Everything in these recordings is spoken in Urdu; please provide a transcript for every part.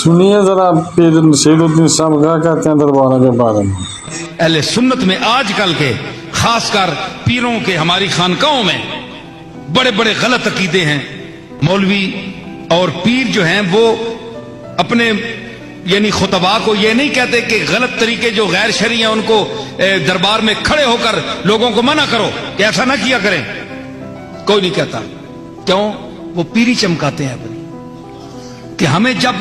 سنیے ذرا پیر شہید الدین صاحب کیا کہتے ہیں درباروں کے بارے میں۔ اہل سنت میں آج کل کے خاص کر پیروں کے ہماری خانقاہوں میں بڑے بڑے غلط عقیدے ہیں۔ مولوی اور پیر جو ہیں وہ اپنے یعنی خطباء کو یہ نہیں کہتے کہ غلط طریقے جو غیر شرعی ہیں ان کو دربار میں کھڑے ہو کر لوگوں کو منع کرو کہ ایسا نہ کیا کریں، کوئی نہیں کہتا۔ کیوں؟ وہ پیری چمکاتے ہیں اپنی، کہ ہمیں جب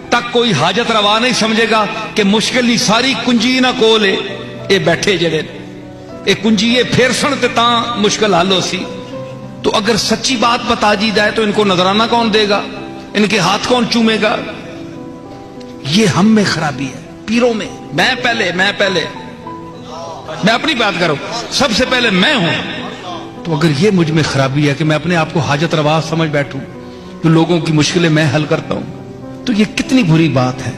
تک کوئی حاجت روا نہیں سمجھے گا کہ مشکل نہیں ساری کنجی نہ کولے اے بیٹھے جڑے اے کنجی یہ پھر سن تے تاں مشکل حل ہو سی۔ تو اگر سچی بات بتا دی جائے تو ان کو نظرانہ کون دے گا، ان کے ہاتھ کون چومے گا؟ یہ ہم میں خرابی ہے، پیروں میں۔ میں اپنی بات کروں، سب سے پہلے میں ہوں۔ تو اگر یہ مجھ میں خرابی ہے کہ میں اپنے آپ کو حاجت روا سمجھ بیٹھوں تو لوگوں کی مشکلیں میں حل کرتا ہوں، تو یہ کتنی بری بات ہے۔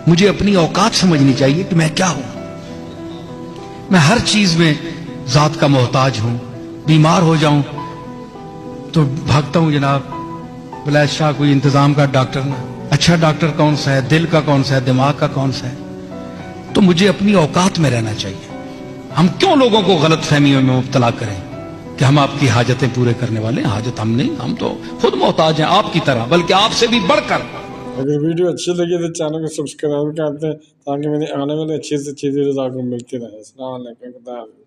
مجھے اپنی اوقات سمجھنی چاہیے کہ میں کیا ہوں۔ میں ہر چیز میں ذات کا محتاج ہوں۔ بیمار ہو جاؤں تو بھاگتا ہوں جناب ولایت شاہ کوئی انتظام کا ڈاکٹر نہ، اچھا ڈاکٹر کون سا ہے، دل کا کون سا ہے، دماغ کا کون سا ہے۔ تو مجھے اپنی اوقات میں رہنا چاہیے۔ ہم کیوں لوگوں کو غلط فہمیوں میں مبتلا کریں کہ ہم آپ کی حاجتیں پورے کرنے والے ہیں؟ حاجت ہم نہیں، ہم تو خود محتاج ہیں آپ کی طرح، بلکہ آپ سے بھی بڑھ کر۔ اگر ویڈیو اچھی لگی تو چینل کو سبسکرائب کرتے ہیں تاکہ میری آنے والی اچھی سے اچھی ویڈیوز آپ کو ملتی رہے۔ السلام علیکم، خدا حافظ۔